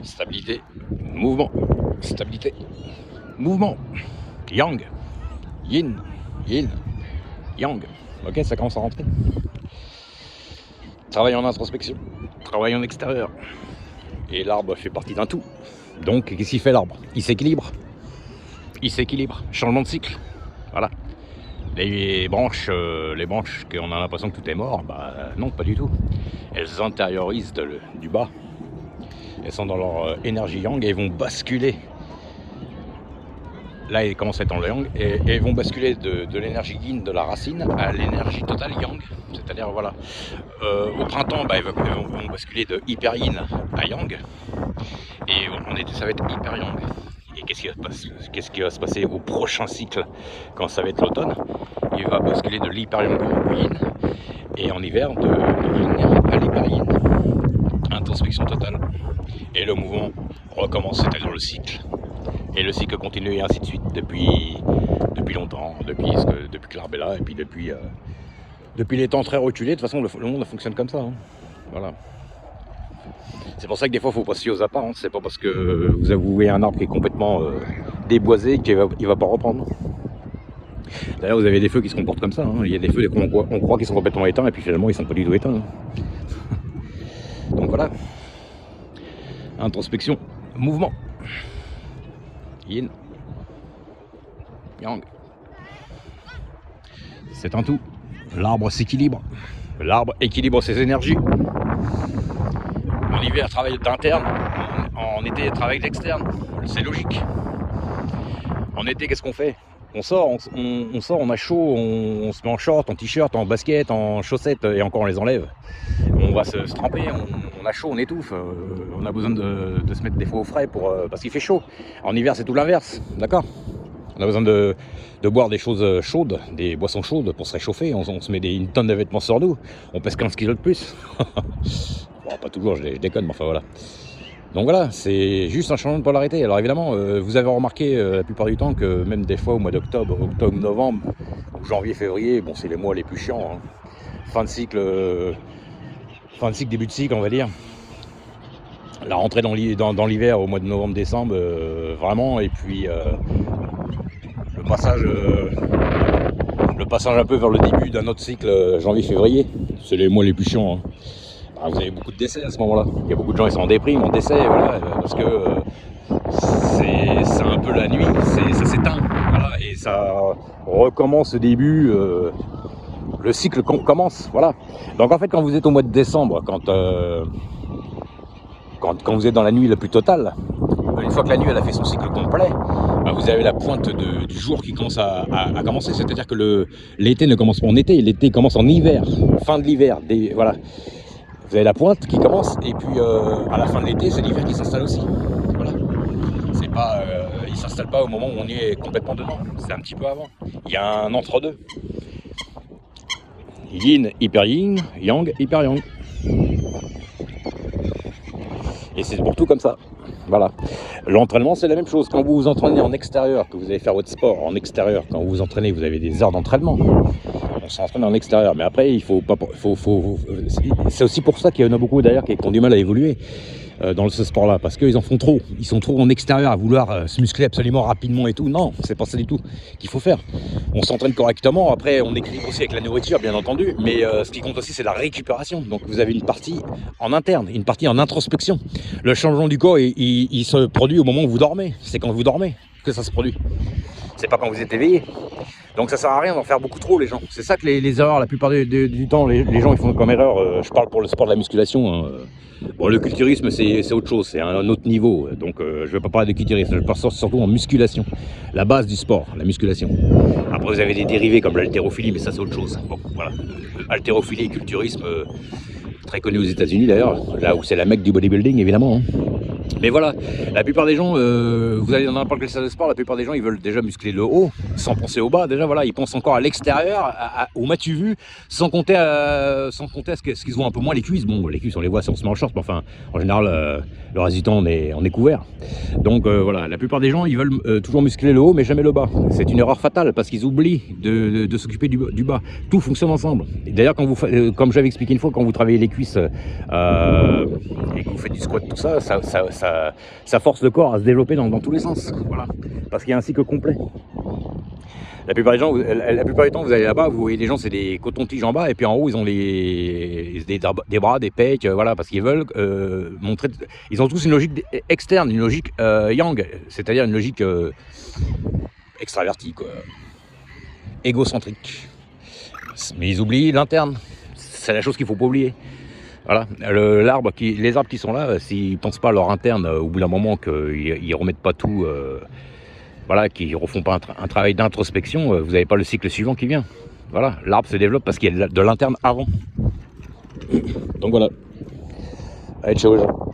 Stabilité, mouvement, stabilité, mouvement. Yang, yin, yin, yang. Ok, ça commence à rentrer. Travail en introspection, travail en extérieur. Et l'arbre fait partie d'un tout. Donc, qu'est-ce qu'il fait l'arbre? Il s'équilibre. Il s'équilibre. Changement de cycle. Voilà. Les branches qu'on a l'impression que tout est mort, bah non, pas du tout. Elles intériorisent du bas. Elles sont dans leur énergie yang et vont basculer. Là, elles commencent à être en yang et elles vont basculer de l'énergie yin de la racine à l'énergie totale yang. C'est-à-dire, voilà, au printemps, bah, elles vont basculer de hyper yin à yang. Et en été, ça va être hyper yang. Et qu'est-ce qui va se passer au prochain cycle quand ça va être l'automne? Il va basculer de l'hyper yang au yin. Et en hiver, de yin à l'hyper yin. Introspection totale. Et le mouvement recommence, c'est-à-dire le cycle. Et le cycle continue et ainsi de suite depuis longtemps, depuis que l'arbre est là, et puis depuis les temps très reculés. De toute façon, le monde fonctionne comme ça. Hein. Voilà. C'est pour ça que des fois, il faut pas se fier aux apparences. C'est pas parce que vous avouez un arbre qui est complètement déboisé qu'il va pas reprendre. D'ailleurs, vous avez des feux qui se comportent comme ça. Hein. Il y a des feux on croit qu'ils sont complètement éteints, et puis finalement, ils sont pas du tout éteints. Hein. Donc voilà. Introspection, mouvement. Yin, yang. C'est un tout. L'arbre s'équilibre. L'arbre équilibre ses énergies. En hiver, travail d'interne. En été, travail d'externe. C'est logique. En été, qu'est-ce qu'on fait? On sort, on a chaud, on se met en short, en t-shirt, en basket, en chaussettes, et encore on les enlève. On va se tremper, on a chaud, on étouffe, on a besoin de se mettre des fois au frais parce qu'il fait chaud. En hiver, c'est tout l'inverse, d'accord? On a besoin de boire des choses chaudes, des boissons chaudes pour se réchauffer. On se met une tonne de vêtements sur nous, on pèse 15 kilos de plus. Bon, pas toujours, je déconne, mais enfin voilà. Donc voilà, c'est juste un changement de polarité. Alors évidemment, vous avez remarqué la plupart du temps que même des fois au mois d'octobre, novembre, ou janvier, février, bon, c'est les mois les plus chiants. Hein. Fin de cycle, début de cycle, on va dire. La rentrée dans l'hiver au mois de novembre, décembre, vraiment. Et puis le passage un peu vers le début d'un autre cycle, janvier, février, c'est les mois les plus chiants. Hein. Vous avez beaucoup de décès à ce moment-là. Il y a beaucoup de gens qui sont en déprime, en décès, voilà, parce que c'est un peu la nuit, ça s'éteint, voilà, et ça recommence au début, le cycle commence, voilà. Donc en fait, quand vous êtes au mois de décembre, quand vous êtes dans la nuit la plus totale, une fois que la nuit elle a fait son cycle complet, bah, vous avez la pointe du jour qui commence à commencer, c'est-à-dire que l'été ne commence pas en été, l'été commence en hiver, fin de l'hiver, voilà. Vous avez la pointe qui commence, et puis à la fin de l'été, c'est l'hiver qui s'installe aussi. Voilà. C'est pas, il s'installe pas au moment où on est complètement dedans. C'est un petit peu avant. Il y a un entre-deux. Yin, hyper yin, yang, hyper yang. Et c'est pour tout comme ça. Voilà. L'entraînement, c'est la même chose. Quand vous vous entraînez en extérieur, que vous allez faire votre sport en extérieur, quand vous vous entraînez, vous avez des heures d'entraînement. On s'entraîne en extérieur, mais après il faut c'est aussi pour ça qu'il y en a beaucoup d'ailleurs qui ont du mal à évoluer dans ce sport-là, parce qu'ils en font trop. Ils sont trop en extérieur à vouloir se muscler absolument rapidement et tout. Non, c'est pas ça du tout qu'il faut faire. On s'entraîne correctement, après on équilibre aussi avec la nourriture, bien entendu, mais ce qui compte aussi, c'est la récupération. Donc vous avez une partie en interne, une partie en introspection. Le changement du corps, il se produit au moment où vous dormez. C'est quand vous dormez que ça se produit. C'est pas quand vous êtes éveillé. Donc ça sert à rien d'en faire beaucoup trop, les gens. C'est ça que les erreurs, la plupart du temps, les gens ils font comme erreur. Je parle pour le sport de la musculation. Hein. Bon, le culturisme c'est autre chose, c'est un autre niveau. Donc je ne vais pas parler de culturisme, je parle surtout en musculation. La base du sport, la musculation. Après vous avez des dérivés comme l'haltérophilie, mais ça c'est autre chose. Bon, voilà. Haltérophilie et culturisme, très connu aux États-Unis d'ailleurs, là où c'est la mecque du bodybuilding évidemment. Hein. Mais voilà, la plupart des gens, vous allez dans n'importe quelle salle de sport, la plupart des gens ils veulent déjà muscler le haut, sans penser au bas. Déjà voilà, ils pensent encore à l'extérieur, au m'as-tu vu, sans compter à ce qu'ils se voient un peu moins les cuisses. Bon, les cuisses on les voit si on se met en short, mais enfin, en général, le reste du temps on est couvert. Donc voilà, la plupart des gens ils veulent toujours muscler le haut, mais jamais le bas. C'est une erreur fatale parce qu'ils oublient de s'occuper du bas. Tout fonctionne ensemble. D'ailleurs, comme j'avais expliqué une fois, quand vous travaillez les cuisses et que vous vous faites du squat, tout ça, ça force le corps à se développer dans tous les sens. Voilà. Parce qu'il y a un cycle complet. La plupart du temps, vous allez là-bas, vous voyez des gens, c'est des cotons-tiges en bas, et puis en haut, ils ont des bras, des pecs, voilà, parce qu'ils veulent montrer. Ils ont tous une logique externe, une logique yang, c'est-à-dire une logique extravertie, quoi, égocentrique. Mais ils oublient l'interne. C'est la chose qu'il ne faut pas oublier. Voilà, les arbres qui sont là, s'ils ne pensent pas à leur interne, au bout d'un moment qu'ils ne remettent pas tout, voilà, qu'ils ne refont pas un travail d'introspection, vous n'avez pas le cycle suivant qui vient. Voilà, l'arbre se développe parce qu'il y a de l'interne avant. Donc voilà. Allez, ciao les gens.